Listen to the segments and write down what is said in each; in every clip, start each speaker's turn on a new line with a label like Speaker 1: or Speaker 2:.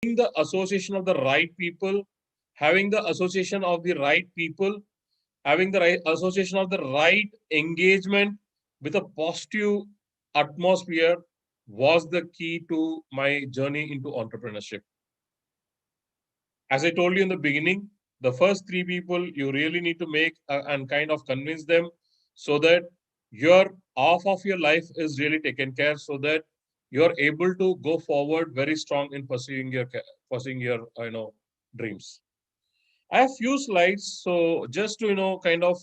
Speaker 1: the association of the right people, having the association of the right people, having the right association of the right engagement with a positive atmosphere was the key to my journey into entrepreneurship. As I told you in the beginning, the first three people you really need to make and kind of convince them so that your half of your life is really taken care, so that you're able to go forward very strong in pursuing your dreams. I have few slides, so just to kind of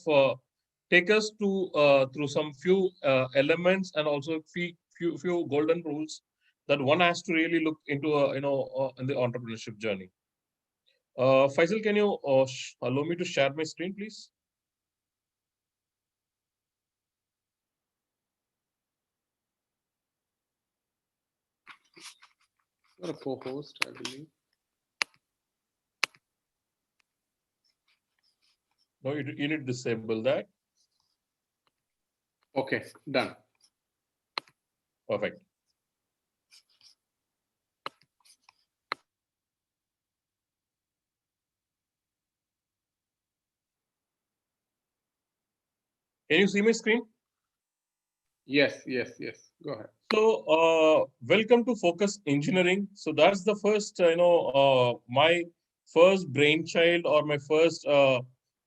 Speaker 1: take us to through some few elements and also few golden rules that one has to really look into in the entrepreneurship journey. Faisal, can you allow me to share my screen, please?
Speaker 2: You're a co-host, I believe.
Speaker 1: No, you need to disable that.
Speaker 2: Okay, done.
Speaker 1: Perfect. Can you see my screen?
Speaker 2: Yes. Go ahead.
Speaker 1: So, welcome to Focus Engineering. So that's the first, my first brainchild or my first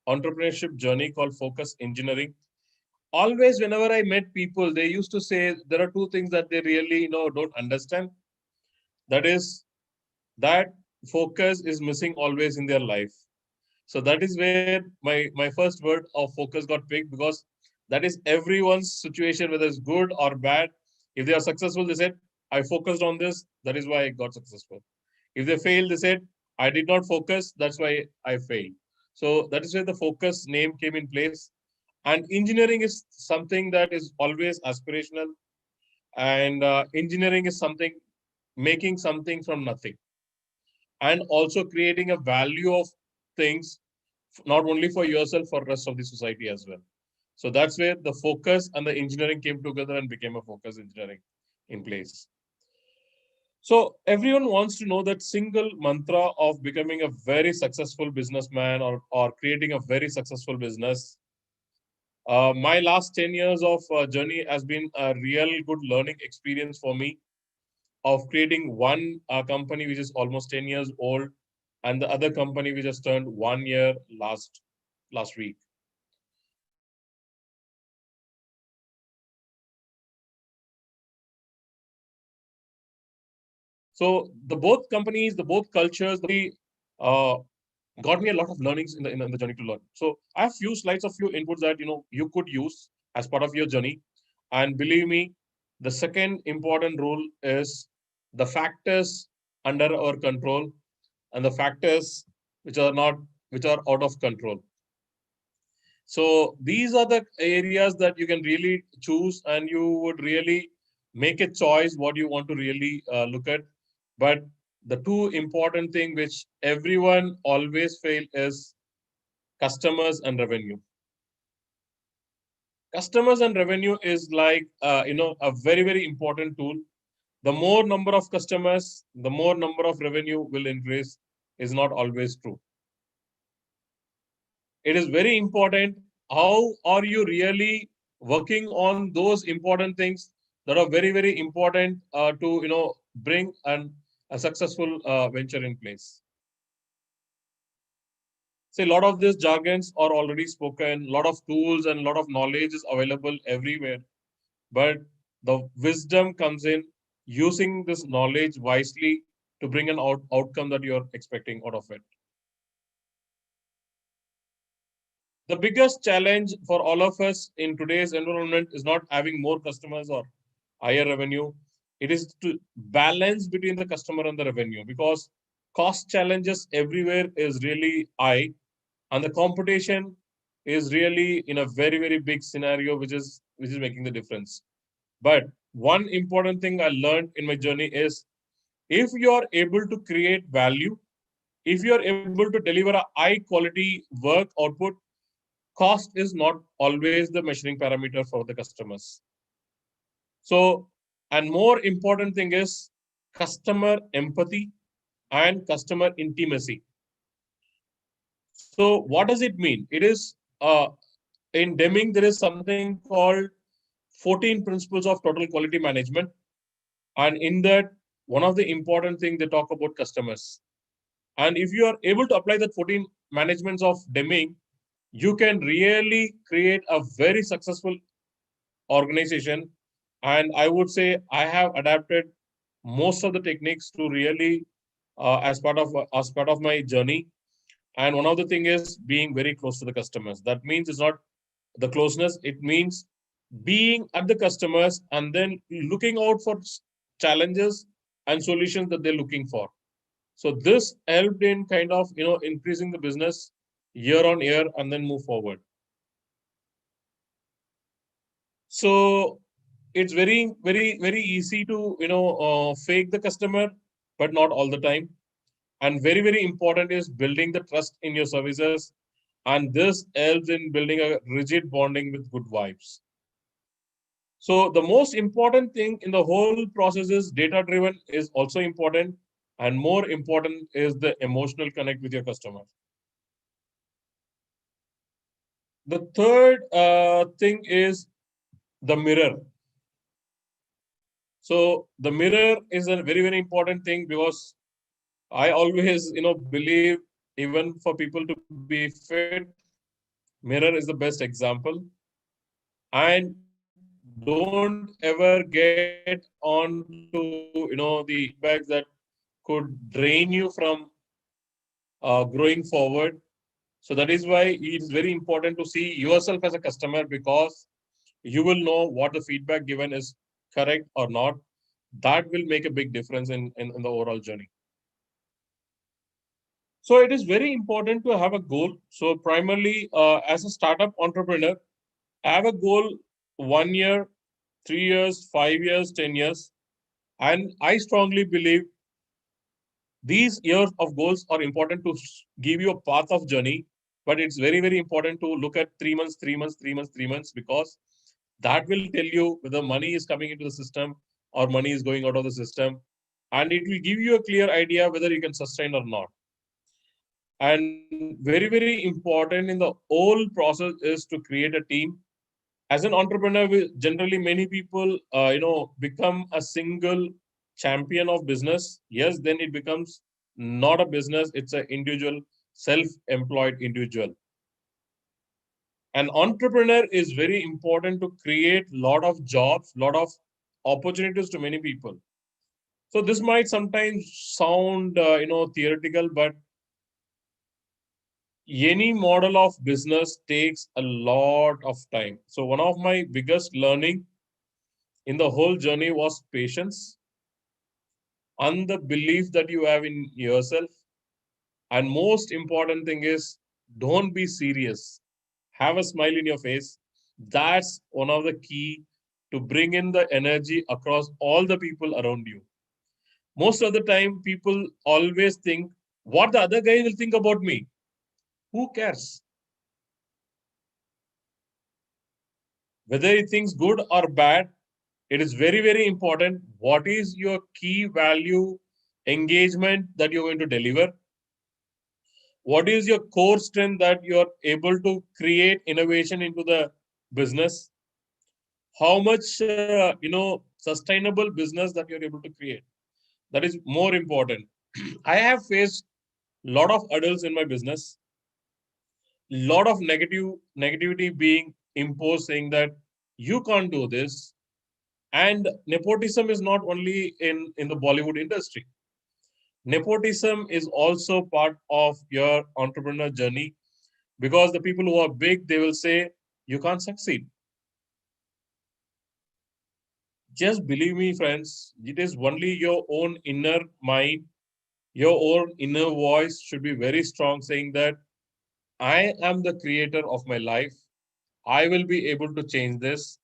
Speaker 1: entrepreneurship journey called Focus Engineering. Always, whenever I met people, they used to say there are two things that they really, don't understand. That is that focus is missing always in their life. So that is where my first word of focus got picked, because that is everyone's situation, whether it's good or bad. If they are successful, they said, I focused on this, that is why I got successful. If they fail, they said, I did not focus, that's why I failed. So that is where the focus name came in place. And engineering is something that is always aspirational. And engineering is something, making something from nothing, and also creating a value of things, not only for yourself, for rest of the society as well. So that's where the focus and the engineering came together and became a focus engineering in place. So everyone wants to know that single mantra of becoming a very successful businessman, or creating a very successful business. My last 10 years of journey has been a real good learning experience for me, of creating one company which is almost 10 years old, and the other company which just turned 1 year last week. So the both companies, the both cultures, uh, got me a lot of learnings in the journey to learn. So I have few slides of few inputs that you could use as part of your journey. And believe me, the second important rule is the factors under our control and the factors which are not, which are out of control. So these are the areas that you can really choose, and you would really make a choice what you want to really look at. But the two important thing which everyone always fail is customers and revenue. Customers and revenue is like a very important tool. The more number of customers, the more number of revenue will increase, is not always true. It is very important how are you really working on those important things that are very important to bring a successful venture in place. See, a lot of these jargons are already spoken, a lot of tools and a lot of knowledge is available everywhere, but the wisdom comes in using this knowledge wisely to bring an outcome that you're expecting out of it. The biggest challenge for all of us in today's environment is not having more customers or higher revenue. It is to balance between the customer and the revenue, because cost challenges everywhere is really high, and the competition is really in a very big scenario, which is making the difference. But one important thing I learned in my journey is, if you are able to create value, if you are able to deliver a high quality work output, cost is not always the measuring parameter for the customers. So, and more important thing is customer empathy and customer intimacy. So what does it mean? It is in Deming, there is something called 14 principles of total quality management. And in that, one of the important things they talk about customers. And if you are able to apply that 14 managements of Deming, you can really create a very successful organization. And I would say I have adapted most of the techniques to really as part of my journey. And one of the thing is being very close to the customers. That means it's not the closeness, it means being at the customers and then looking out for challenges and solutions that they're looking for. So this helped in kind of increasing the business year on year and then move forward. So it's very easy to fake the customer, but not all the time. And very important is building the trust in your services, and this helps in building a rigid bonding with good vibes. So the most important thing in the whole process is data driven is also important, and more important is the emotional connect with your customer. The third thing is the mirror. So the mirror is a very important thing, because I always believe, even for people to be fit, mirror is the best example. And don't ever get on to the feedbacks that could drain you from growing forward. So that is why it is very important to see yourself as a customer, because you will know what the feedback given is correct or not. That will make a big difference in the overall journey. So it is very important to have a goal. So primarily, as a startup entrepreneur, have a goal 1 year, 3 years, 5 years, 10 years. And I strongly believe these years of goals are important to give you a path of journey. But it's very important to look at 3 months, 3 months, 3 months, 3 months, because that will tell you whether money is coming into the system or money is going out of the system. And it will give you a clear idea whether you can sustain or not. And very important in the whole process is to create a team. As an entrepreneur, generally many people become a single champion of business. Yes, then it becomes not a business, it's an individual, self-employed individual. An entrepreneur is very important to create lot of jobs, lot of opportunities to many people. So this might sometimes sound theoretical, but any model of business takes a lot of time. So one of my biggest learning in the whole journey was patience and the belief that you have in yourself. And most important thing is, don't be serious. Have a smile in your face. That's one of the key to bring in the energy across all the people around you. Most of the time, people always think, what the other guy will think about me. Who cares? Whether he thinks good or bad, it is very important. What is your key value engagement that you're going to deliver? What is your core strength that you're able to create innovation into the business? How much sustainable business that you're able to create? That is more important. I have faced a lot of adults in my business, lot of negativity being imposed, saying that you can't do this. And nepotism is not only in the Bollywood industry. Nepotism is also part of your entrepreneur journey, because the people who are big, they will say, you can't succeed. Just believe me, friends, it is only your own inner mind, your own inner voice should be very strong, saying that I am the creator of my life. I will be able to change this.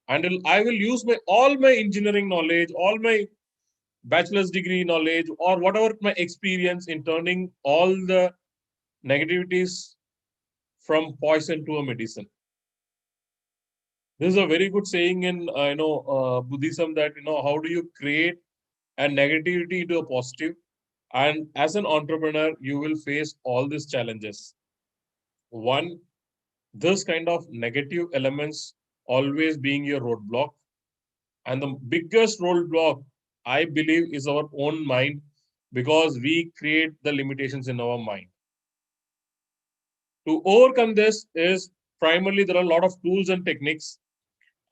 Speaker 1: And I will use all my engineering knowledge, all my bachelor's degree knowledge, or whatever my experience in turning all the negativities from poison to a medicine. This is a very good saying in Buddhism, that how do you create a negativity to a positive. And as an entrepreneur, you will face all these challenges. One, this kind of negative elements always being your roadblock. And the biggest roadblock, I believe, is our own mind, because we create the limitations in our mind. To overcome this is primarily there are a lot of tools and techniques,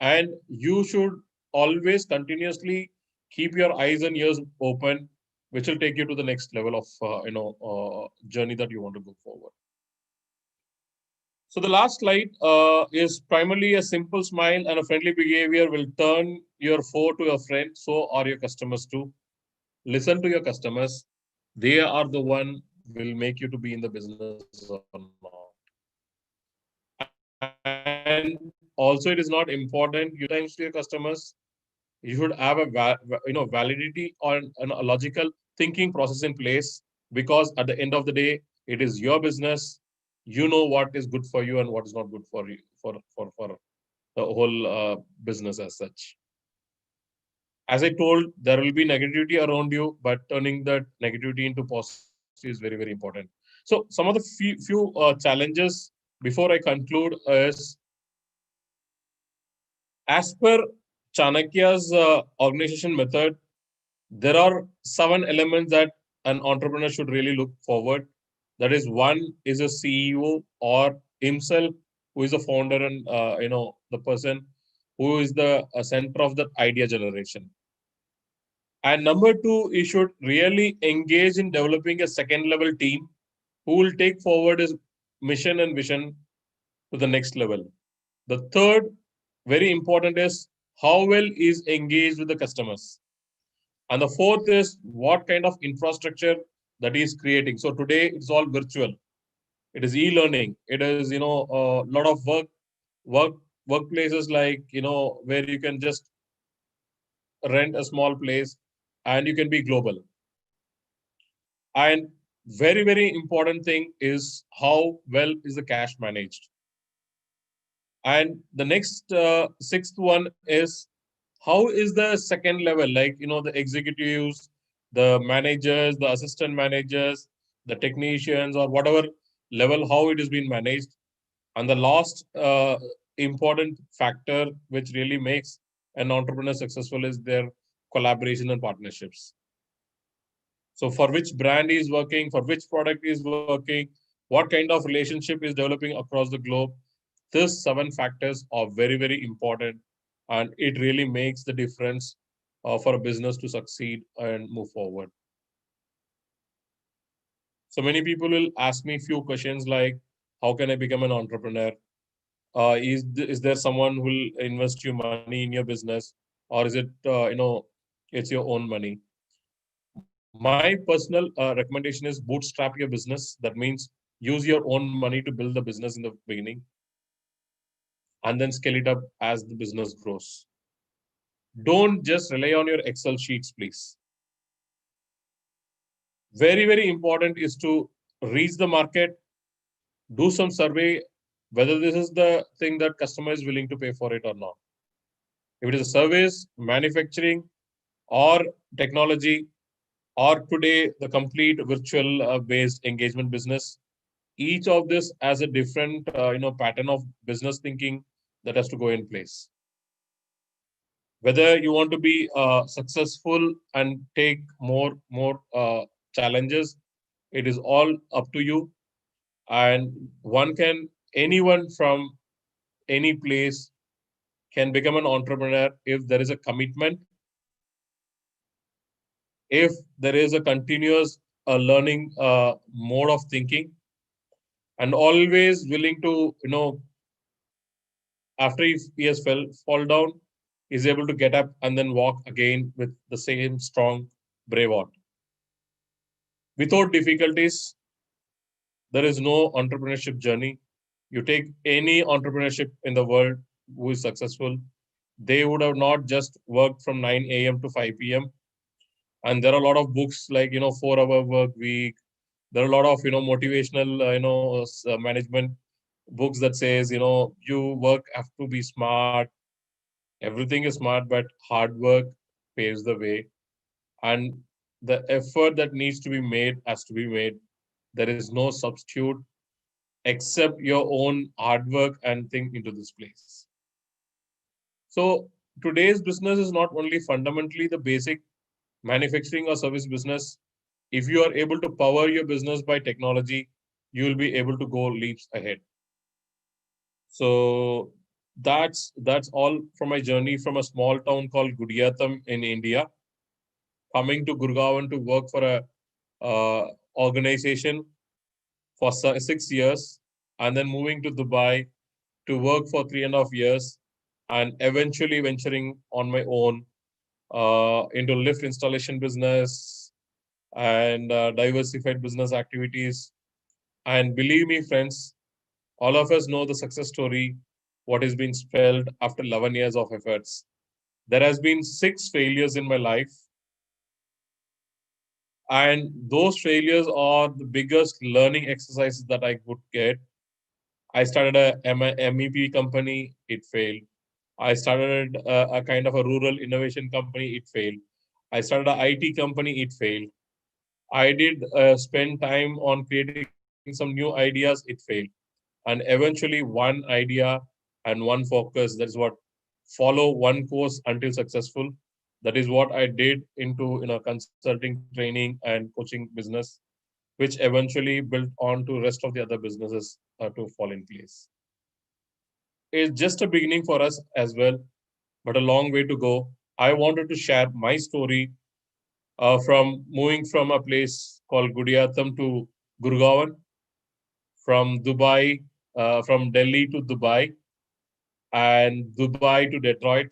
Speaker 1: and you should always continuously keep your eyes and ears open, which will take you to the next level of journey that you want to go forward. So the last slide is primarily a simple smile and a friendly behavior will turn your foe to your friend. So are your customers too. Listen to your customers. They are the one will make you to be in the business or not. And also, it is not important you to times to your customers. You should have a validity on a logical thinking process in place, because at the end of the day, it is your business. You know what is good for you and what is not good for you for the whole business as such. As I told, there will be negativity around you, but turning that negativity into positive is very, very important. So some of the few challenges before I conclude is, as per Chanakya's organization method, there are 7 elements that an entrepreneur should really look forward. That is, one is a CEO or himself, who is a founder and the person who is the center of the idea generation. And number two, he should really engage in developing a second level team who will take forward his mission and vision to the next level. The third, very important, is how well is engaged with the customers. And the fourth is what kind of infrastructure that is creating. So today it's all virtual. It is e-learning. It is a lot of work workplaces, like where you can just rent a small place and you can be global. And very important thing is how well is the cash managed. And the next sixth one is, how is the second level, like the executives, the managers, the assistant managers, the technicians, or whatever level, how it is being managed. And the last important factor which really makes an entrepreneur successful is their collaboration and partnerships. So for which brand is working, for which product is working, what kind of relationship is developing across the globe. These 7 factors are very important, and it really makes the difference for a business to succeed and move forward. So many people will ask me few questions like, how can I become an entrepreneur? Is there someone who will invest your money in your business, or is it it's your own money? My personal recommendation is bootstrap your business. That means use your own money to build the business in the beginning, and then scale it up as the business grows. Don't just rely on your Excel sheets, please. Very important is to reach the market, do some survey, whether this is the thing that customer is willing to pay for it or not. If it is a service, manufacturing, or technology, or today the complete virtual based engagement business, each of this has a different pattern of business thinking that has to go in place. Whether you want to be successful and take more challenges, it is all up to you. And anyone from any place can become an entrepreneur if there is a commitment, if there is a continuous learning mode of thinking, and always willing to after he has fall down, is able to get up and then walk again with the same strong braveheart. Without difficulties, there is no entrepreneurship journey. You take any entrepreneurship in the world who is successful, they would have not just worked from 9 a.m. to 5 p.m. And there are a lot of books like 4-hour work week. There are a lot of motivational management books that says you work have to be smart. Everything is smart, but hard work paves the way. And The effort that needs to be made has to be made. There is no substitute except your own hard work and think into this place. So today's business is not only fundamentally the basic manufacturing or service business. If you are able to power your business by technology, you will be able to go leaps ahead. So that's all from my journey from a small town called Gudiyatham in India, coming to Gurgaon to work for a organization for 6 years, and then moving to Dubai to work for 3.5 years, and eventually venturing on my own into lift installation business and diversified business activities. And believe me, friends, all of us know the success story, what has been spelled after 11 years of efforts. There has been 6 failures in my life, and those failures are the biggest learning exercises that I could get. I started a MEP company, it failed. I started a kind of a rural innovation company, it failed. I started an IT company, it failed. I did spend time on creating some new ideas, it failed. And eventually, one idea and one focus, that is what follow one course until successful. That is what I did into consulting, training, and coaching business, which eventually built on to rest of the other businesses to fall in place. It's just a beginning for us as well, but a long way to go. I wanted to share my story from moving from a place called Gudiyatham to Gurgaon, from Dubai, from Delhi to Dubai, and Dubai to Detroit,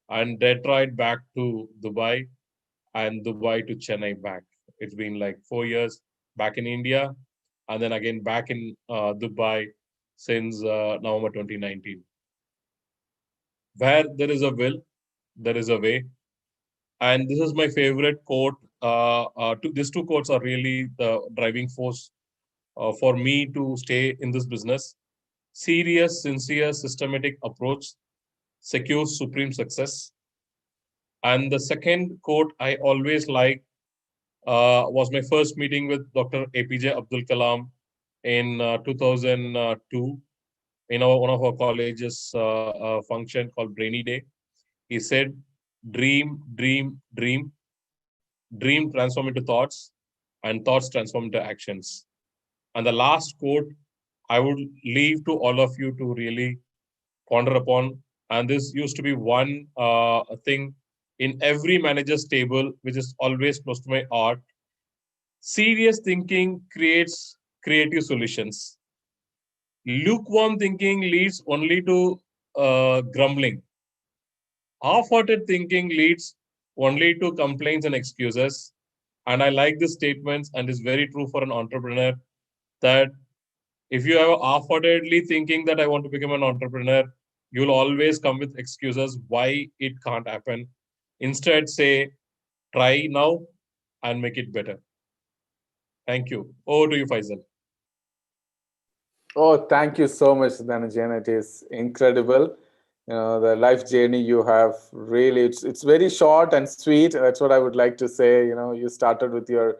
Speaker 1: and Detroit back to Dubai, and Dubai to Chennai back. It's been like 4 years back in India, and then again back in Dubai since November 2019. Where there is a will, there is a way. And this is my favorite quote. These two quotes are really the driving force for me to stay in this business. Serious, sincere, systematic approach secures supreme success. And the second quote I always like was my first meeting with Dr. APJ Abdul Kalam in 2002 in one of our colleges function called Brainy Day. He said, dream, dream, dream, dream transform into thoughts, and thoughts transform into actions. And the last quote I would leave to all of you to really ponder upon. And this used to be one thing in every manager's table, which is always close to my heart. Serious thinking creates creative solutions. Lukewarm thinking leads only to grumbling. Half-hearted thinking leads only to complaints and excuses. And I like this statement, and it's very true for an entrepreneur that if you have half-heartedly thinking that I want to become an entrepreneur, you'll always come with excuses why it can't happen. Instead, say, try now and make it better. Thank you. Over to you, Faisal.
Speaker 3: Oh, thank you so much, Dhanajayan. It is incredible. The life journey you have really, it's very short and sweet. That's what I would like to say. You started with your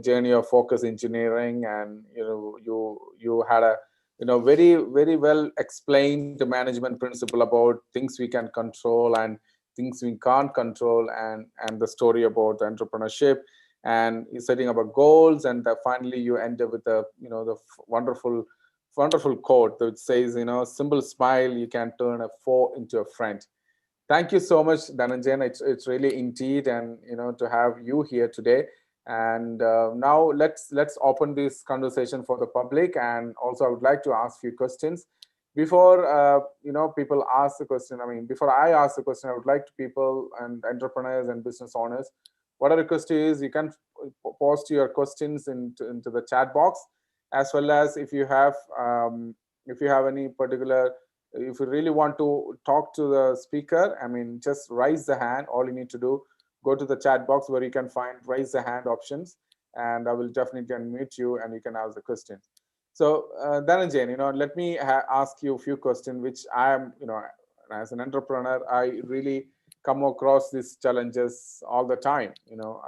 Speaker 3: journey of focus engineering, and you had a very very well explained management principle about things we can control and things we can't control, and the story about entrepreneurship and setting up goals, and finally you end up with the wonderful quote that says, simple smile, you can turn a foe into a friend. Thank you so much, Dhanajayan. It's really indeed, and to have you here today. And now let's open this conversation for the public. And also, I would like to ask you questions before people ask the question. I mean, before I ask the question, I would like to people and entrepreneurs and business owners. What I request is you can post your questions into the chat box, as well as if you have any particular, if you really want to talk to the speaker, I mean, just raise the hand. All you need to do, go to the chat box where you can find raise the hand options, and I will definitely unmute you and you can ask the question. So Dhanajayan, let me ask you a few questions, which I am, as an entrepreneur, I really come across these challenges all the time.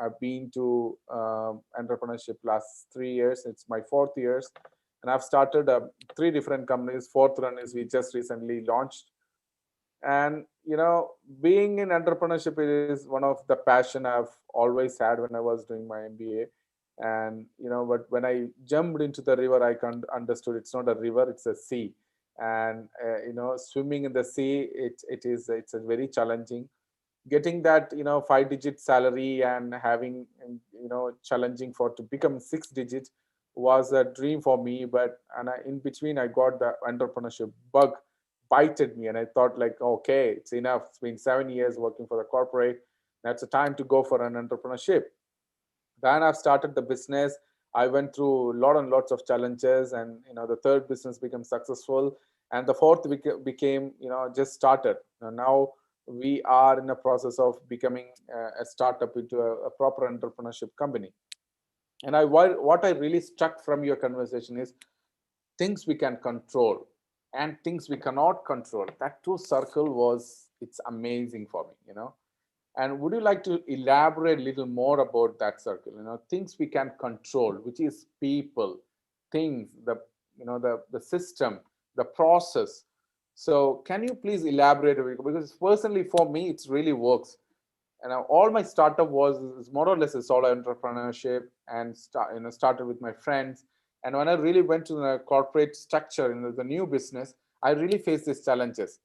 Speaker 3: I've been to entrepreneurship last 3 years. It's my 4th years, and I've started 3 different companies. 4th one is we just recently launched. And being in entrepreneurship is one of the passion I've always had when I was doing my MBA. And but when I jumped into the river, I understood it's not a river, it's a sea. And swimming in the sea, it's a very challenging. Getting that 5-digit salary and having challenging for to become 6 digits was a dream for me. But in between, I got the entrepreneurship bug bited me, and I thought like, okay, it's enough. It's been 7 years working for the corporate. That's a time to go for an entrepreneurship. Then I've started the business. I went through a lot and lots of challenges, and the third business became successful, and the fourth became just started. Now we are in the process of becoming a startup into a proper entrepreneurship company. And what I really struck from your conversation is things we can control and things we cannot control. That two circle it's amazing for me. And would you like to elaborate a little more about that circle? Things we can control, which is people, things, the system, the process. So can you please elaborate a bit? Because personally for me, it really works. And all my startup was more or less a solo entrepreneurship, and started with my friends. And when I really went to the corporate structure in the new business, I really faced these challenges.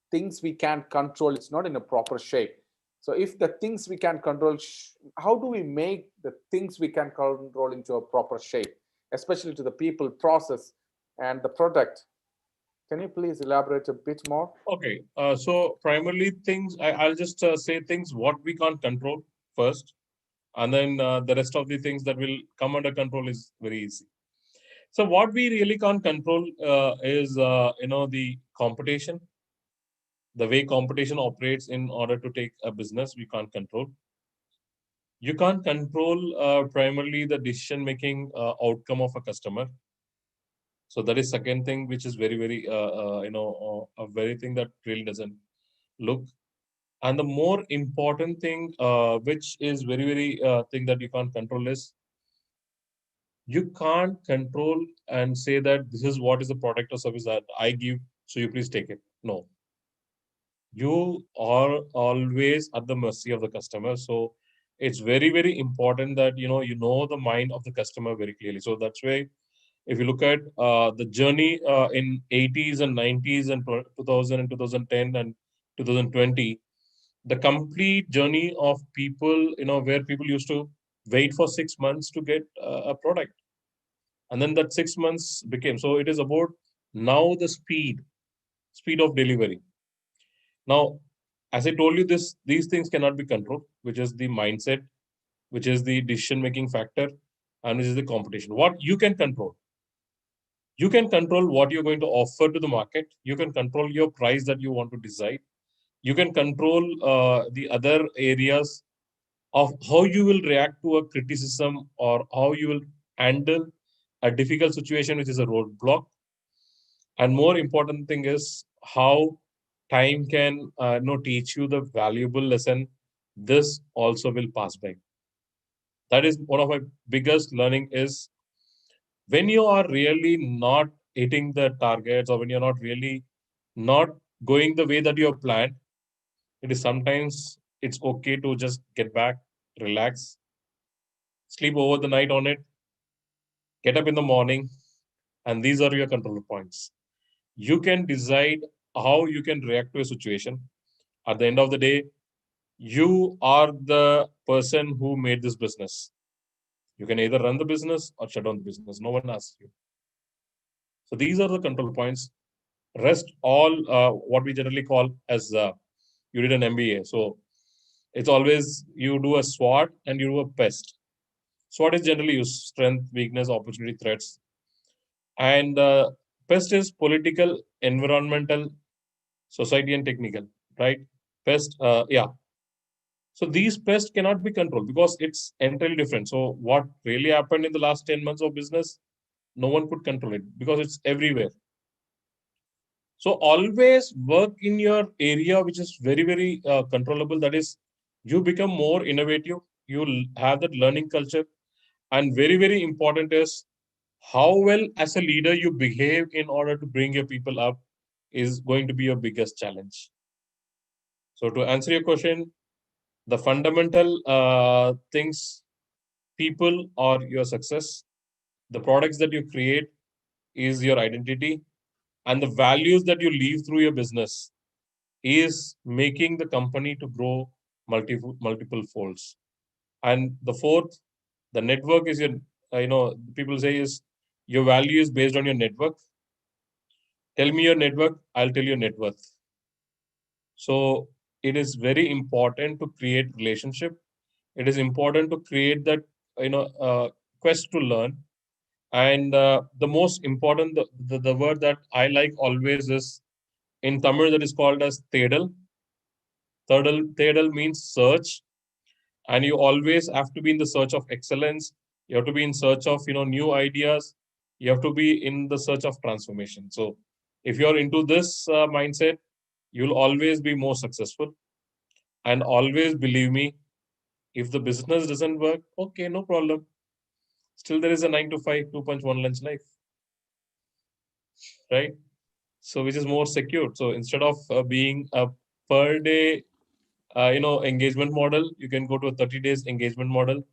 Speaker 3: Things we can't control, it's not in a proper shape. So if the things we can control, how do we make the things we can control into a proper shape, especially to the people, process, and the product? Can you please elaborate a bit more?
Speaker 1: Okay. So primarily things, I'll just say things what we can't control first, and then the rest of the things that will come under control is very easy. So what we really can't control is, the competition, the way competition operates in order to take a business, we can't control. You can't control primarily the decision-making outcome of a customer. So that is second thing, which is very, very, a very thing that really doesn't look. And the more important thing, which is very, very thing that you can't control is, you can't control and say that this is what is the product or service that I give, so you please take it. No. You are always at the mercy of the customer. So it's very, very important that, you know the mind of the customer very clearly. So that's why if you look at the journey in 80s and 90s and 2000 and 2010 and 2020, the complete journey of people, where people used to wait for 6 months to get a product. And then that 6 months became, so it is about now the speed of delivery. Now, as I told you, these things cannot be controlled, which is the mindset, which is the decision-making factor, and which is the competition. What you can control? You can control what you're going to offer to the market. You can control your price that you want to decide. You can control the other areas of how you will react to a criticism or how you will handle a difficult situation, which is a roadblock. And more important thing is how time can teach you the valuable lesson. This also will pass by. That is one of my biggest learning is when you are really not hitting the targets, or when you're not really not going the way that you have planned, it is sometimes it's okay to just get back, relax, sleep over the night on it, get up in the morning, and these are your control points. You can decide how you can react to a situation. At the end of the day, you are the person who made this business. You can either run the business or shut down the business. No one asks you. So these are the control points. Rest all what we generally call as you did an MBA. So it's always you do a SWOT and you do a PEST. SWOT is generally used: strength, weakness, opportunity, threats. And PEST is political, environmental, society, and technical, right? PEST, yeah. So these pests cannot be controlled because it's entirely different. So what really happened in the last 10 months of business, no one could control it because it's everywhere. So always work in your area, which is very, very controllable. That is, you become more innovative. You'll have that learning culture. And very, very important is how well as a leader you behave in order to bring your people up is going to be your biggest challenge. So to answer your question, the fundamental things, people or your success, the products that you create is your identity, and the values that you leave through your business is making the company to grow multiple folds. And the fourth, the network is your, people say is your value is based on your network. Tell me your network, I'll tell you net worth. So it is very important to create relationship. It is important to create that, quest to learn. And the most important, the word that I like always is in Tamil that is called as Thedal. Thedal means search, and you always have to be in the search of excellence. You have to be in search of new ideas. You have to be in the search of transformation. So if you're into this mindset, you'll always be more successful. And always believe me, if the business doesn't work, okay, no problem. Still, there is a 9 to 5, 2.1 lunch life, right? So which is more secure. So instead of being a per day, engagement model, you can go to a 30 days engagement model,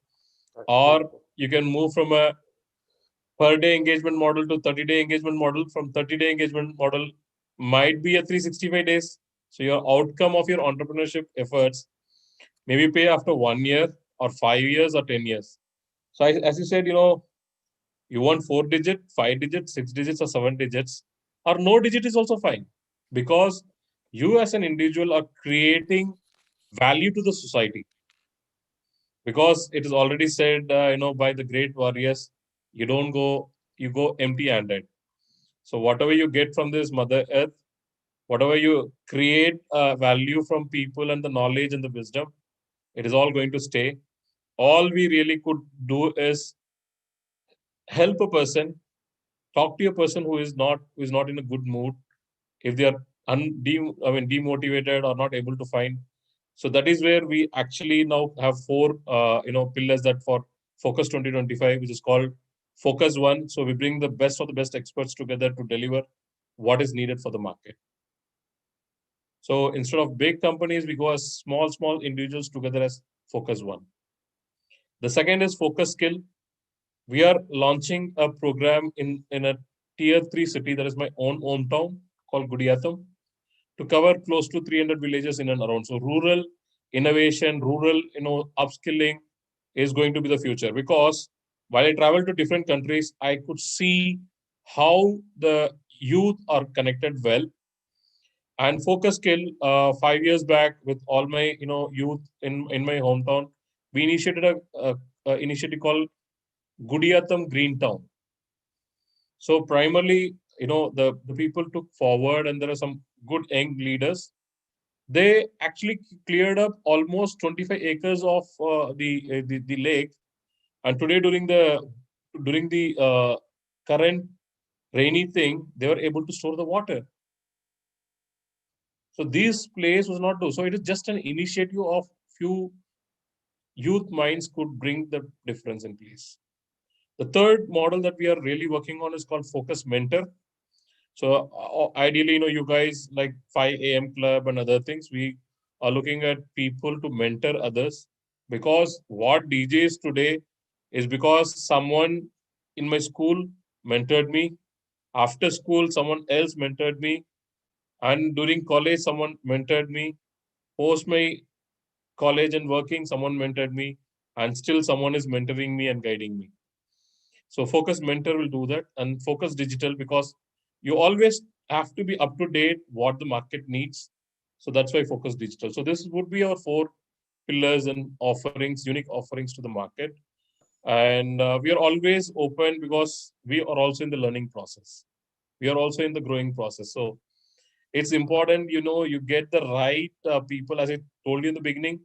Speaker 1: or you can move from a per day engagement model to 30-day engagement model. From 30-day engagement model might be a 365 days. So your outcome of your entrepreneurship efforts maybe pay after 1 year or 5 years or 10 years. So as you said, you want 4 digit, 5 digit, 6 digits, or 7 digits, or no digit is also fine, because you as an individual are creating value to the society. Because it is already said, by the great warriors, you go empty-handed. So whatever you get from this Mother Earth, whatever you create value from people and the knowledge and the wisdom, it is all going to stay. All we really could do is help a person, talk to a person who is not in a good mood, if they are demotivated or not able to find. So that is where we actually now have four pillars that for Focus 2025, which is called Focus One. So we bring the best of the best experts together to deliver what is needed for the market. So instead of big companies, we go as small individuals together as Focus One. The second is Focus Skill. We are launching a program in a tier 3 city that is my own hometown called Gudiyatham, to cover close to 300 villages in and around. So rural innovation, rural upskilling is going to be the future, because while I travel to different countries, I could see how the youth are connected well. And Focus Skill, 5 years back, with all my youth in my hometown, we initiated a initiative called Gudiyatham Green Town. So primarily, the people took forward, and there are some good young leaders. They actually cleared up almost 25 acres of the lake. And today, during the current rainy thing, they were able to store the water. So this place was not do. So it is just an initiative of few youth minds could bring the difference in place. The third model that we are really working on is called Focus Mentor. So ideally, you guys like 5 a.m. club and other things. We are looking at people to mentor others, because what DJs today is because someone in my school mentored me. After school, someone else mentored me. And during college, someone mentored me. Post my college and working, someone mentored me. And still someone is mentoring me and guiding me. So Focus Mentor will do that, and Focus Digital, because you always have to be up to date what the market needs. So that's why Focus Digital. So this would be our four pillars and offerings, unique offerings to the market. And we are always open, because we are also in the learning process. We are also in the growing process. So it's important, you get the right people, as I told you in the beginning.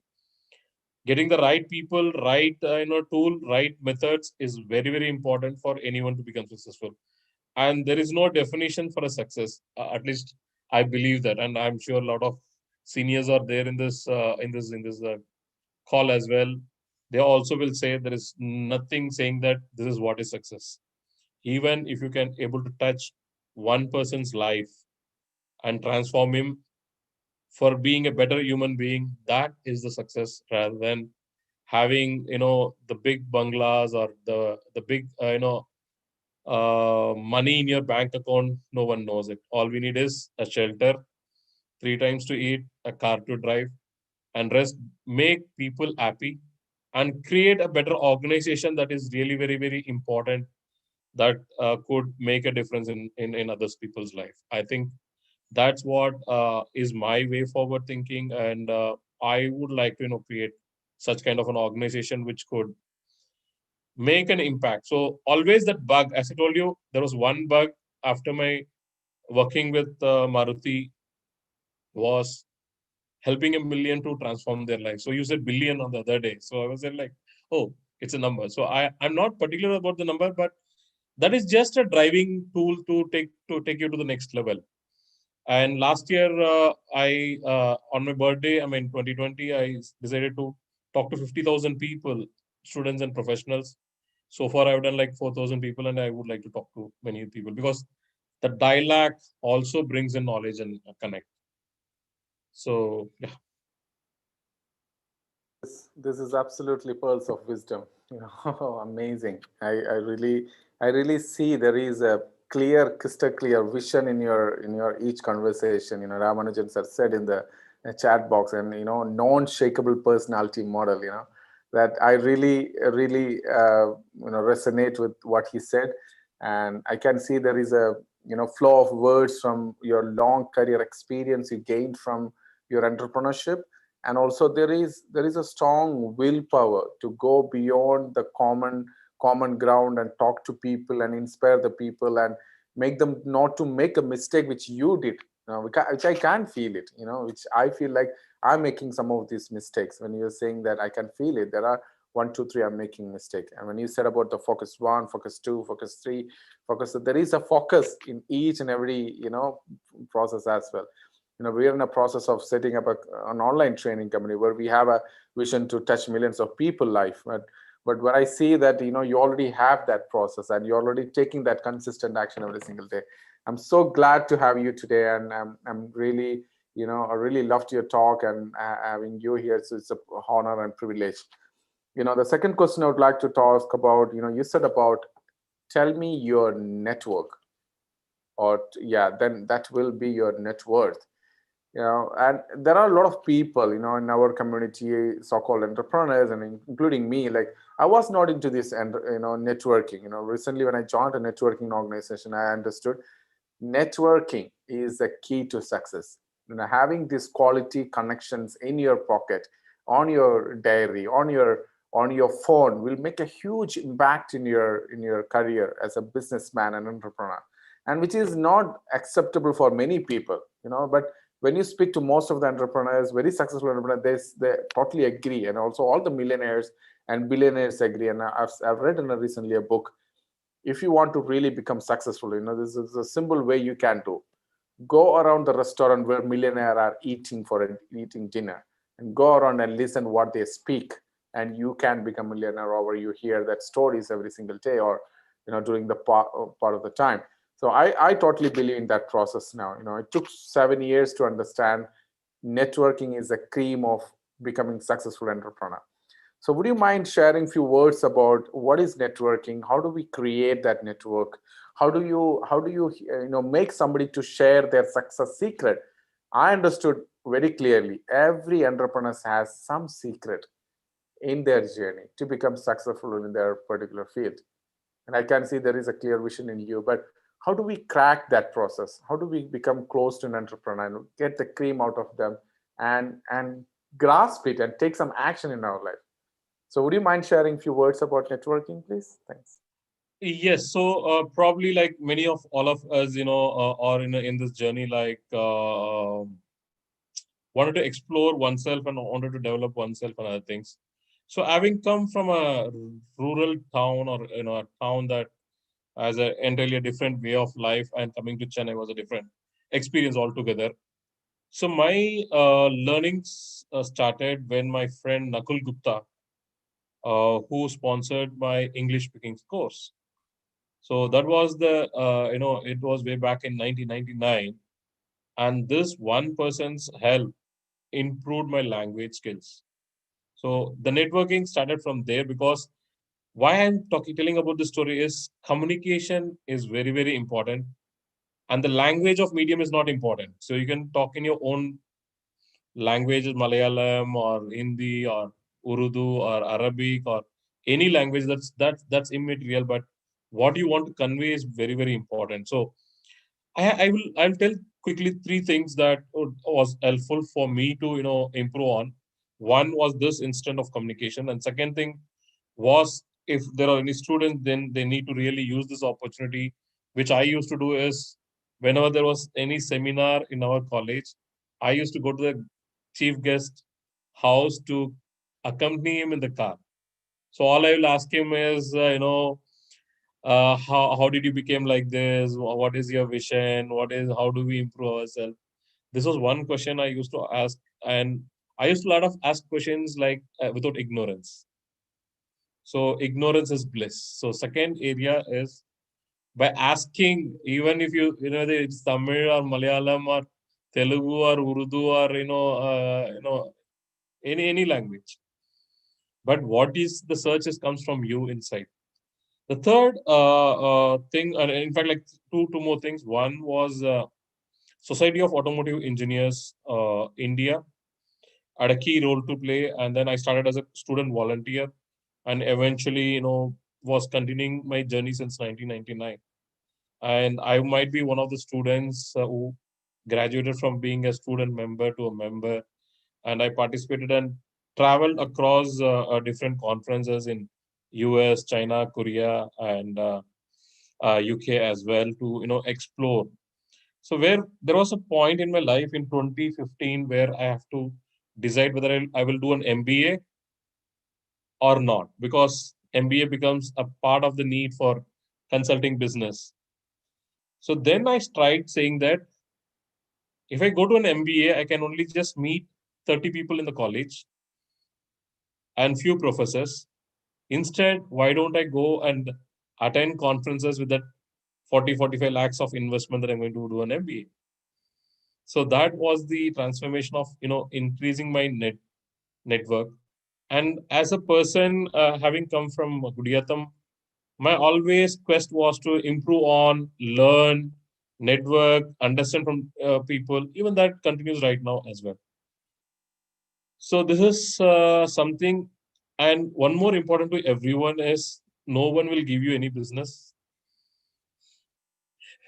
Speaker 1: Getting the right people, right tool, right methods is very, very important for anyone to become successful. And there is no definition for a success. At least I believe that, and I'm sure a lot of seniors are there in this call as well. They also will say there is nothing saying that this is what is success. Even if you can able to touch one person's life and transform him for being a better human being, that is the success, rather than having the big bungalows or the big money in your bank account. No one knows it. All we need is a shelter, three times to eat, a car to drive, and rest. Make people happy and create a better organization. That is really very, very important. That could make a difference in others people's life. I think that's what is my way forward thinking, and I would like to create such kind of an organization which could make an impact. So always that bug, as I told you, there was one bug after my working with Maruti, was helping a million to transform their life. So you said billion on the other day. So I was like, oh, it's a number. So I'm not particular about the number, but that is just a driving tool to take you to the next level. And last year, I on my birthday, I mean 2020, I decided to talk to 50,000 people, students and professionals. So far, I've done like 4,000 people, and I would like to talk to many people, because the dialogue also brings in knowledge and connect. So yeah.
Speaker 3: This is absolutely pearls of wisdom. Amazing. I really see there is a clear, crystal clear vision in your each conversation. Ramanujan sir said in the chat box, and non-shakable personality model. That I really resonate with what he said, and I can see there is a flow of words from your long career experience you gained from your entrepreneurship, and also there is a strong willpower to go beyond the common ground and talk to people and inspire the people and make them not to make a mistake which you did, which I can feel it, which I feel like I'm making some of these mistakes. When you're saying that, I can feel it. There are one, two, three, I'm making mistake. And when you said about the focus one, focus two, focus three, focus, there is a focus in each and every process as well. We're in a process of setting up an online training company where we have a vision to touch millions of people life. But when I see that you already have that process and you're already taking that consistent action every single day, I'm so glad to have you today, and I'm really I really loved your talk, and having you here, so it's an honor and privilege. The second question I would like to talk about, you said about, tell me your network, or yeah, then that will be your net worth. And there are a lot of people in our community, so-called entrepreneurs, and including me, like I was not into this, and networking. Recently when I joined a networking organization, I understood networking is the key to success. Having these quality connections in your pocket, on your diary, on your phone, will make a huge impact in your career as a businessman and entrepreneur, and which is not acceptable for many people. But when you speak to most of the entrepreneurs, very successful entrepreneurs, they totally agree, and also all the millionaires and billionaires agree. And I've read recently a book. If you want to really become successful, this is a simple way you can do. Go around the restaurant where millionaires are eating dinner, and go around and listen what they speak, and you can become a millionaire. Or you hear that stories every single day, or during the part of the time. So I totally believe in that process now. It took 7 years to understand networking is the cream of becoming successful entrepreneur. So would you mind sharing a few words about what is networking? How do we create that network? How do you make somebody to share their success secret? I understood very clearly every entrepreneur has some secret in their journey to become successful in their particular field. And I can see there is a clear vision in you. But how do we crack that process? How do we become close to an entrepreneur and get the cream out of them, and grasp it and take some action in our life? So would you mind sharing a few words about networking, please? Thanks.
Speaker 1: Yes, so probably like many of all of us, are in this journey, like wanted to explore oneself and wanted to develop oneself and other things. So having come from a rural town, or a town that has an entirely different way of life, and coming to Chennai was a different. experience altogether. So my learnings started when my friend Nakul Gupta, who sponsored my English speaking course. So that was it was way back in 1999, and this one person's help improved my language skills. So the networking started from there, because why I'm telling about this story is communication is very, very important, and the language of medium is not important. So you can talk in your own languages, Malayalam or Hindi or Urdu or Arabic or any language. That's immaterial, but what you want to convey is very, very important. So I'll tell quickly three things that was helpful for me to improve on. One was this instant of communication, and second thing was, if there are any students, then they need to really use this opportunity. Which I used to do is, whenever there was any seminar in our college, I used to go to the chief guest house to accompany him in the car. So all I will ask him is, how did you become like this? What is your vision? How do we improve ourselves? This was one question I used to ask, and I used to lot of ask questions like without ignorance. So ignorance is bliss. So second area is by asking, even if whether it's Tamil or Malayalam or Telugu or Urdu or any language. But what is the searches comes from you inside. The third thing, and in fact, like two more things. One was Society of Automotive Engineers India had a key role to play, and then I started as a student volunteer, and eventually, was continuing my journey since 1999. And I might be one of the students who graduated from being a student member to a member, and I participated and traveled across different conferences in US, China, Korea, and UK as well to explore. So where there was a point in my life in 2015 where I have to decide whether I will do an MBA or not, because MBA becomes a part of the need for consulting business. So then I tried saying that if I go to an MBA, I can only just meet 30 people in the college and few professors. Instead, why don't I go and attend conferences with that 45 lakhs of investment that I'm going to do an MBA? So that was the transformation of increasing my network. And as a person having come from Gudiyatam, my always quest was to improve on, learn, network, understand from people. Even that continues right now as well. So this is something, and one more important to everyone is, no one will give you any business.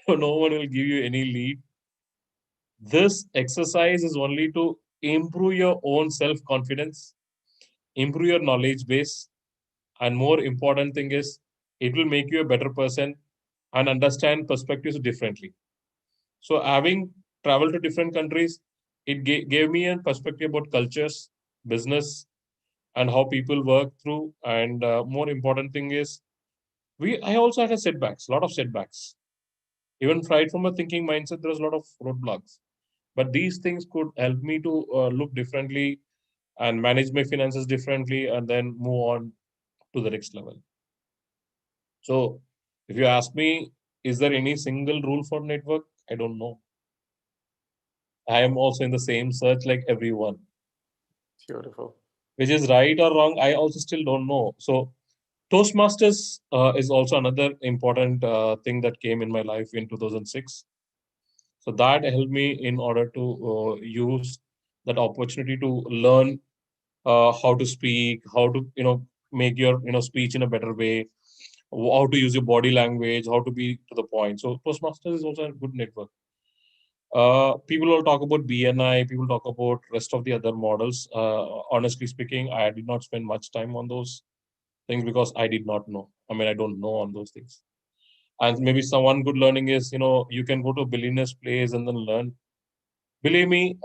Speaker 1: No one will give you any lead. This exercise is only to improve your own self-confidence, improve your knowledge base, and more important thing is, it will make you a better person and understand perspectives differently. So having traveled to different countries, it gave me a perspective about cultures, business, and how people work through. And more important thing is, I also had a setbacks, a lot of setbacks. Even right from a thinking mindset, there was a lot of roadblocks. But these things could help me to look differently and manage my finances differently, and then move on to the next level. So if you ask me, is there any single rule for network? I don't know. I am also in the same search like everyone.
Speaker 3: Beautiful.
Speaker 1: Which is right or wrong, I also still don't know. So Toastmasters is also another important thing that came in my life in 2006. So that helped me in order to use that opportunity to learn how to speak, how to make your speech in a better way, how to use your body language, how to be to the point. So Toastmasters is also a good network. People will talk about BNI, people talk about rest of the other models. Honestly speaking, I did not spend much time on those things because I did not know. I mean, I don't know on those things. And maybe someone good learning is, you can go to a billionaire's place and then learn. Believe me,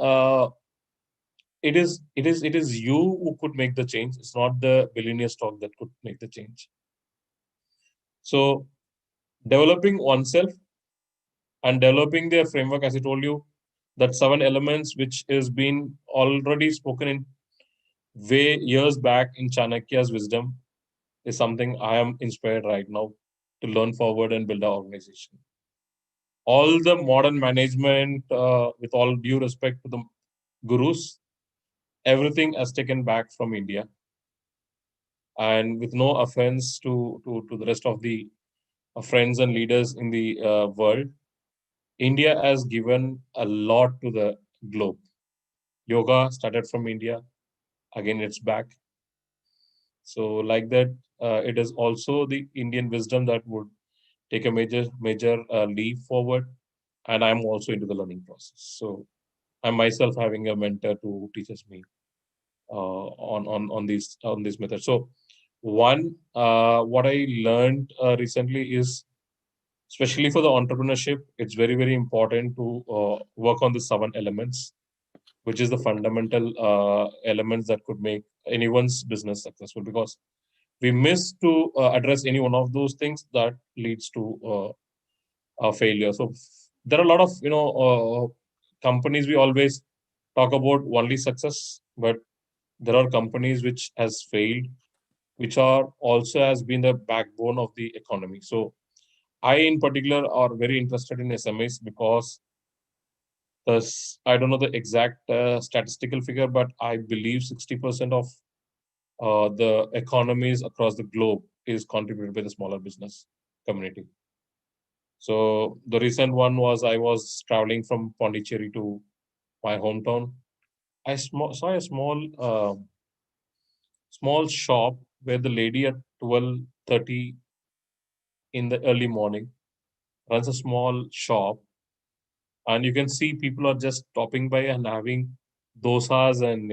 Speaker 1: it is you who could make the change. It's not the billionaire stock that could make the change. So developing oneself and developing their framework, as I told you, that 7 elements, which is been already spoken in way years back in Chanakya's wisdom, is something I am inspired right now to learn forward and build our organization. All the modern management, with all due respect to the gurus, everything has taken back from India. And with no offense to the rest of the friends and leaders in the world, India has given a lot to the globe. Yoga started from India. Again, it's back. So, like that, it is also the Indian wisdom that would take a major leap forward. And I'm also into the learning process. So, I'm myself having a mentor who teaches me on this method. So, one, what I learned recently is, especially for the entrepreneurship, it's very important to work on the 7 elements, which is the fundamental elements that could make anyone's business successful. Because we miss to address any one of those things, that leads to a failure. So there are a lot of companies, we always talk about only success, but there are companies which has failed, which are also has been the backbone of the economy. So I in particular are very interested in SMEs because I don't know the exact statistical figure, but I believe 60% of the economies across the globe is contributed by the smaller business community. So the recent one was, I was traveling from Pondicherry to my hometown. I saw a small shop where the lady at 12:30 in the early morning runs a small shop, and you can see people are just stopping by and having dosas and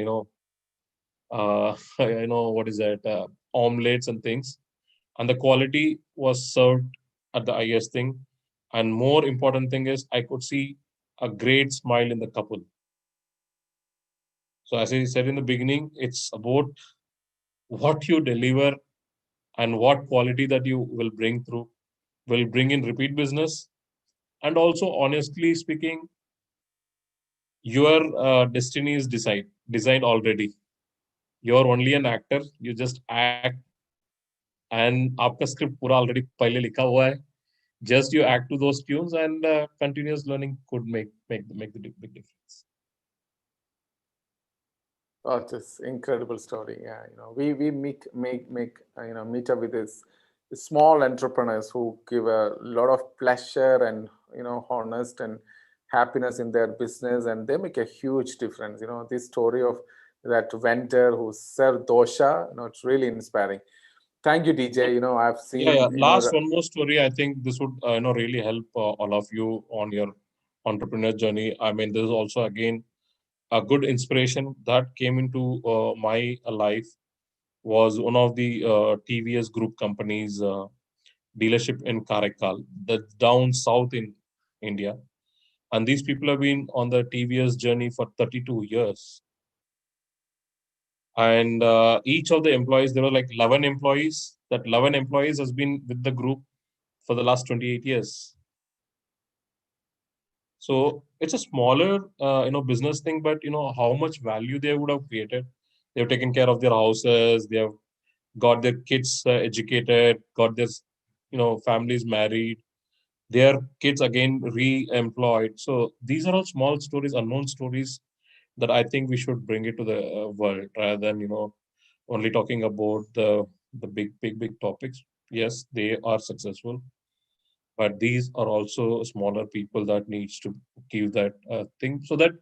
Speaker 1: what is that, omelets and things, and the quality was served at the highest thing. And more important thing is, I could see a great smile in the couple. So as I said in the beginning, it's about what you deliver and what quality that you will bring through, will bring in repeat business. And also, honestly speaking, your destiny is designed already. You're only an actor, you just act, and आपका script पूरा already पहले लिखा हुआ है. Just you act to those tunes, and continuous learning could make the big difference.
Speaker 3: Oh, this incredible story. Yeah, we make meet up with this small entrepreneurs who give a lot of pleasure and honest and happiness in their business, and they make a huge difference. This story of that vendor who served dosha, it's really inspiring. Thank you, DJ. I've seen.
Speaker 1: Yeah. Last one more story. I think this would really help all of you on your entrepreneur journey. I mean, this is also again a good inspiration that came into my life. Was one of the TVS group companies dealership in Karaikal, that's down south in India. And these people have been on the TVS journey for 32 years. And each of the employees, there were like 11 employees. That 11 employees has been with the group for the last 28 years. So it's a smaller, business thing, but how much value they would have created. They've taken care of their houses. They have got their kids educated, got their, families married, their kids again re-employed. So these are all small stories, unknown stories, that I think we should bring it to the world, rather than only talking about the big topics. Yes, they are successful, but these are also smaller people that needs to give that thing. So that,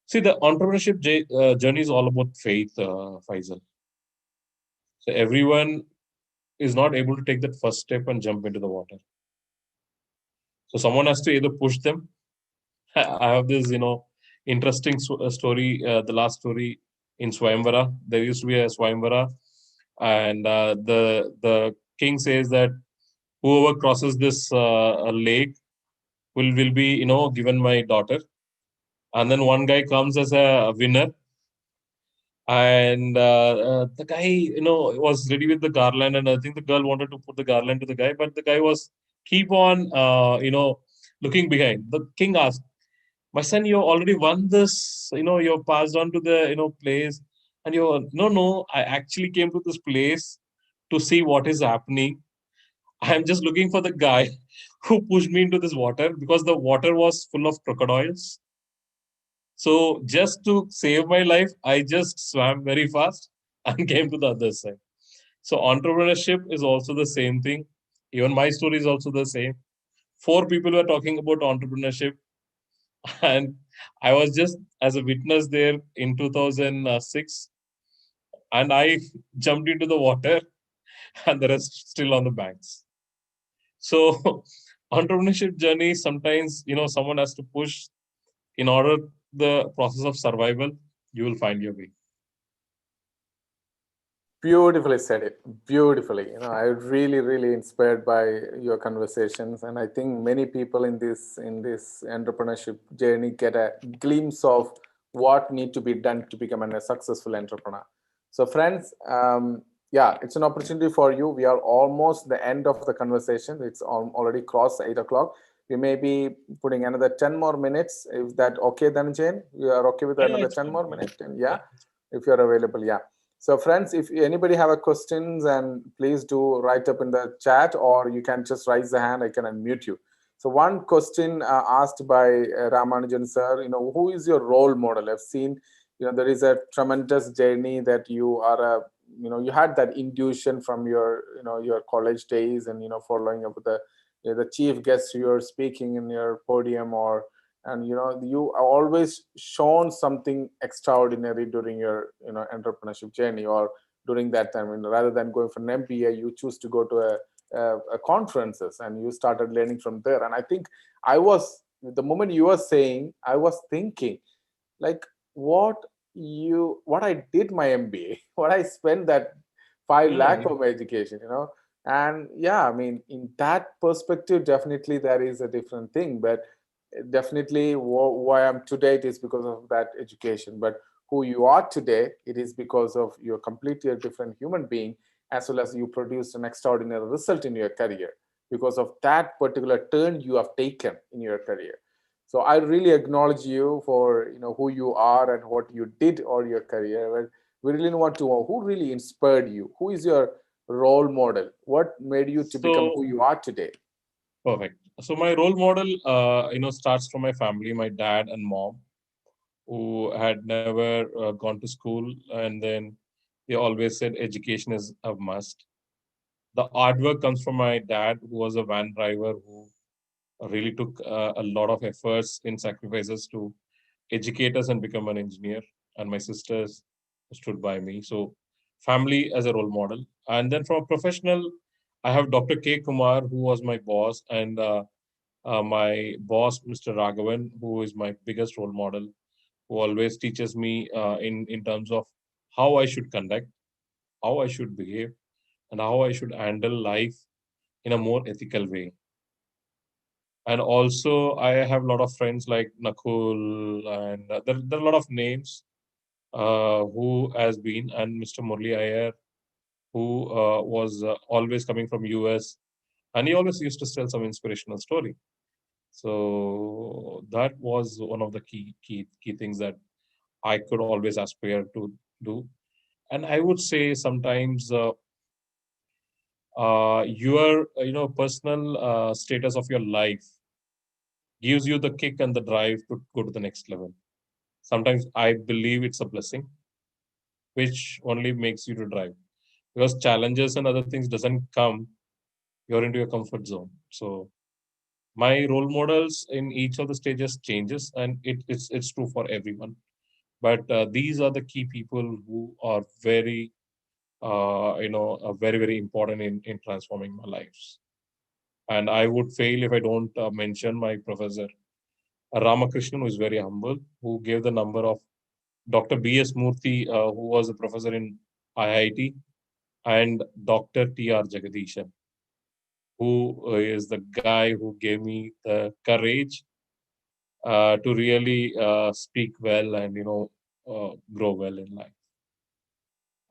Speaker 1: see, the entrepreneurship journey is all about faith, Faisal. So everyone is not able to take that first step and jump into the water. So someone has to either push them. I have this, interesting story. The last story in Swayamvara, there used to be a Swayamvara, and the king says that whoever crosses this lake will be given my daughter. And then one guy comes as a winner, and the guy was ready with the garland, and I think the girl wanted to put the garland to the guy, but the guy was keep on looking behind. The king asked, "My son, you already won this. You're passed on to the place." And you're, "No, no. I actually came to this place to see what is happening. I'm just looking for the guy who pushed me into this water because the water was full of crocodiles. So just to save my life, I just swam very fast and came to the other side." So entrepreneurship is also the same thing. Even my story is also the same. Four people were talking about entrepreneurship, and I was just as a witness there in 2006, and I jumped into the water, and the rest still on the banks. So entrepreneurship journey, sometimes someone has to push in order the process of survival. You will find your way.
Speaker 3: Beautifully said it. Beautifully. I really, really inspired by your conversations, and I think many people in this entrepreneurship journey get a glimpse of what need to be done to become a successful entrepreneur. So, friends, yeah, it's an opportunity for you. We are almost the end of the conversation. It's already crossed 8 o'clock. We may be putting another 10 more minutes. Is that okay, Dhanajayan? You are okay with
Speaker 1: Yeah,
Speaker 3: another
Speaker 1: it's
Speaker 3: 10
Speaker 1: fine.
Speaker 3: more minutes? And
Speaker 1: Yeah.
Speaker 3: yeah, if you're available, yeah. So friends, if anybody have a questions, and please do write up in the chat, or you can just raise the hand. I can unmute you. So one question asked by Ramanujan sir, who is your role model? I've seen, there is a tremendous journey that you are a, you had that intuition from your, your college days, and following up with the chief guest you're speaking in your podium, or and you are always shown something extraordinary during your entrepreneurship journey, or during that time, rather than going for an MBA, you choose to go to a conferences, and you started learning from there. And I think I was, the moment you were saying, I was thinking, like, what I did my MBA, what I spent that 5
Speaker 1: Yeah,
Speaker 3: lakh of my education, and yeah, I mean, in that perspective, definitely there is a different thing. But definitely why I'm today, it is because of that education. But who you are today, it is because of you're completely a different human being, as well as you produced an extraordinary result in your career because of that particular turn you have taken in your career. So I really acknowledge you for who you are and what you did all your career. But we really want to know who really inspired you, who is your role model, what made you to become
Speaker 1: so
Speaker 3: who you are today.
Speaker 1: perfect. So my role model, starts from my family, my dad and mom, who had never gone to school, and then they always said education is a must. The artwork comes from my dad, who was a van driver, who really took a lot of efforts in sacrifices to educate us and become an engineer. And my sisters stood by me. So, family as a role model. And then from a professional, I have Dr. K. Kumar, who was my boss, and my boss, Mr. Raghavan, who is my biggest role model, who always teaches me in terms of how I should conduct, how I should behave, and how I should handle life in a more ethical way. And also, I have a lot of friends like Nakul, and there are a lot of names who has been, and Mr. Murli Iyer, who was always coming from US, and he always used to tell some inspirational story. So that was one of the key things that I could always aspire to do. And I would say sometimes your personal status of your life gives you the kick and the drive to go to the next level. Sometimes I believe it's a blessing, which only makes you to drive, because challenges and other things doesn't come. You're into your comfort zone. So my role models in each of the stages changes, and it's true for everyone. But these are the key people who are very very important in transforming my lives. And I would fail if I don't mention my professor Ramakrishnan, who is very humble, who gave the number of Dr. B.S. Murthy, who was a professor in IIT, and Dr. T.R. Jagadishan, who is the guy who gave me the courage to really speak well and grow well in life.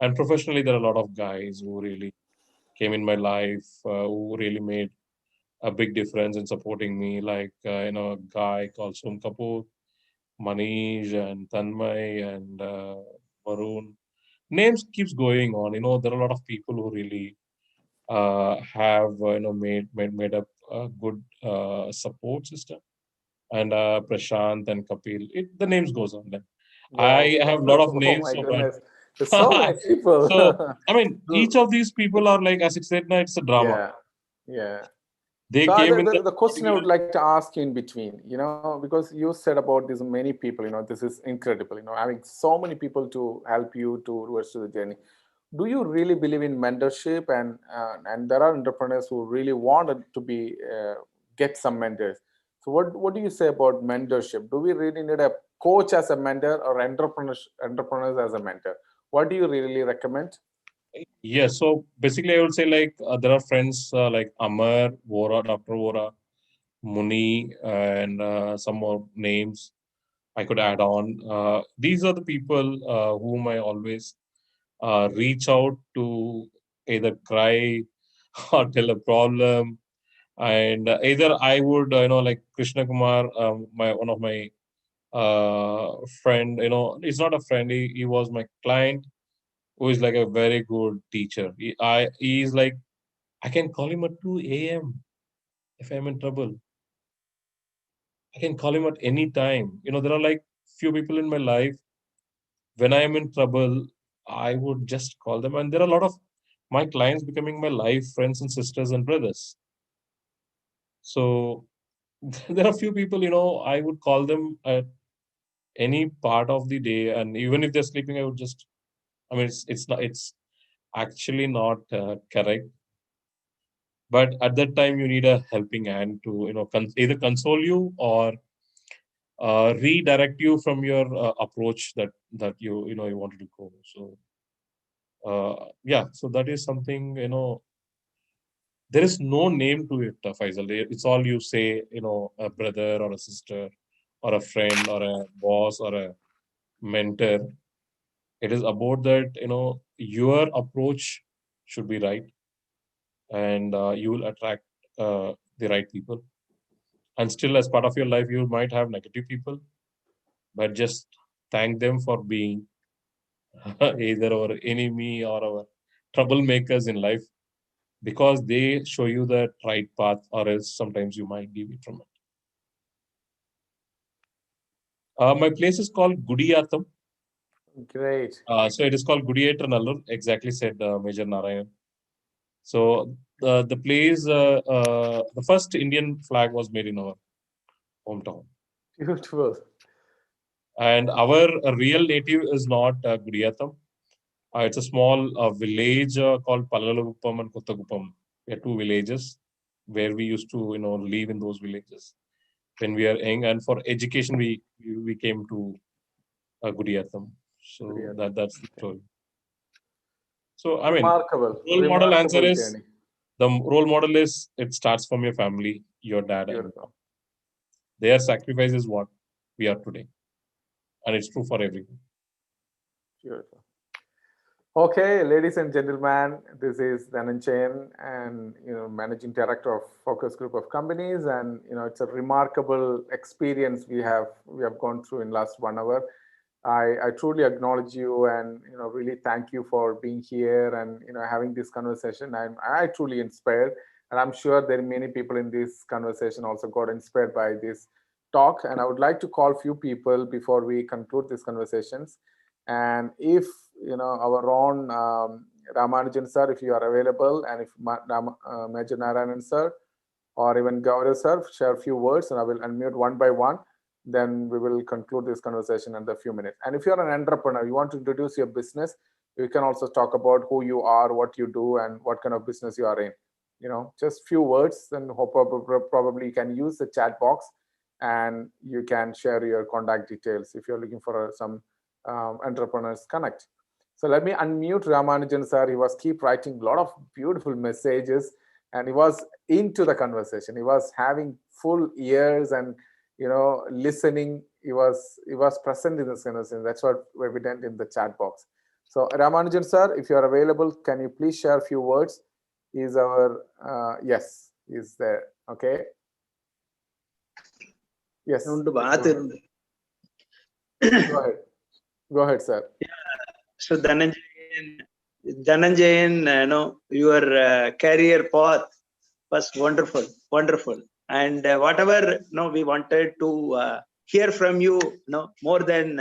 Speaker 1: And professionally, there are a lot of guys who really came in my life, who really made a big difference in supporting me, like a guy called Som Kapoor, Manish, and Tanmay, and Varun. Names keeps going on. There are a lot of people who really have made up a good support system. And Prashant and Kapil. The names goes on. Then
Speaker 3: Wow.
Speaker 1: I have a lot of
Speaker 3: Oh
Speaker 1: names
Speaker 3: my
Speaker 1: of my.
Speaker 3: goodness. There's so many people.
Speaker 1: So I mean, each of these people are like, as it said, now it's a drama.
Speaker 3: Yeah. Yeah.
Speaker 1: They
Speaker 3: So
Speaker 1: came in
Speaker 3: the question I would
Speaker 1: the.
Speaker 3: like to ask you in between, because you said about these many people, this is incredible, having so many people to help you towards the journey. Do you really believe in mentorship? And there are entrepreneurs who really wanted to be get some mentors. So what do you say about mentorship? Do we really need a coach as a mentor or entrepreneurs as a mentor? What do you really recommend?
Speaker 1: Yes, so basically, I would say like there are friends like Amar, Vora, Dr. Vora, Muni, and some more names I could add on. These are the people whom I always reach out to either cry or tell a problem. And either I would, like Krishna Kumar, my one of my friend, he's not a friend, he was my client who is like a very good teacher. He's like, I can call him at 2 a.m. if I'm in trouble. I can call him at any time. There are like few people in my life. When I am in trouble, I would just call them. And there are a lot of my clients becoming my life friends and sisters and brothers. So there are few people, I would call them at any part of the day. And even if they're sleeping, I would just, I mean, it's actually not correct. But at that time, you need a helping hand to, either console you or redirect you from your approach that you wanted to go. So yeah, so that is something, there is no name to it, Faisal. It's all you say, a brother or a sister or a friend or a boss or a mentor. It is about that, your approach should be right, and you will attract the right people. And still, as part of your life, you might have negative people, but just thank them for being either our enemy or our troublemakers in life, because they show you the right path, or else sometimes you might deviate from it. My place is called Gudiyatham.
Speaker 3: Great.
Speaker 1: So it is called Gudiyatranallur, exactly said Major Narayan. So the place, the first Indian flag was made in our hometown.
Speaker 3: Beautiful.
Speaker 1: And our real native is not Gudiyatham. It's a small village called Palalaguppam and Kottaguppam. We are two villages where we used to, live in those villages when we are young. And for education, we came to Gudiyatham. So
Speaker 3: Great.
Speaker 1: that's the story. So I mean,
Speaker 3: Remarkable,
Speaker 1: role model answer
Speaker 3: remarkable
Speaker 1: is,
Speaker 3: journey.
Speaker 1: the role model is, it starts from your family, your dad and mom.
Speaker 3: Beautiful.
Speaker 1: Their sacrifice is what we are today, and it's true for everyone.
Speaker 3: Beautiful. Okay, ladies and gentlemen, this is Dhanajayan, and managing director of Focus Group of Companies, and it's a remarkable experience we have gone through in last 1 hour. I truly acknowledge you, and really thank you for being here and having this conversation. I truly inspired, and I'm sure there are many people in this conversation also got inspired by this talk. And I would like to call few people before we conclude these conversations. And if our own Ramanujan sir, if you are available, and if Major Narayanan sir or even Gaurav sir share a few words, and I will unmute one by one. Then we will conclude this conversation in a few minutes. And if you're an entrepreneur, you want to introduce your business, you can also talk about who you are, what you do, and what kind of business you are in. Just few words, and probably you can use the chat box, and you can share your contact details if you're looking for some entrepreneurs connect. So let me unmute Ramanujan sir. He was keep writing a lot of beautiful messages, and he was into the conversation. He was having full ears and listening. He was present in this conversation. That's what evident in the chat box. So Ramanujan sir, if you are available, can you please share a few words? Is our yes, is there? Okay. Yes.
Speaker 4: Undu
Speaker 3: Go
Speaker 4: baat
Speaker 3: ahead.
Speaker 4: irundu.
Speaker 3: Go ahead. Go ahead, sir.
Speaker 4: So Dhanajayan, your career path was wonderful, wonderful. And whatever we wanted to hear from you, more than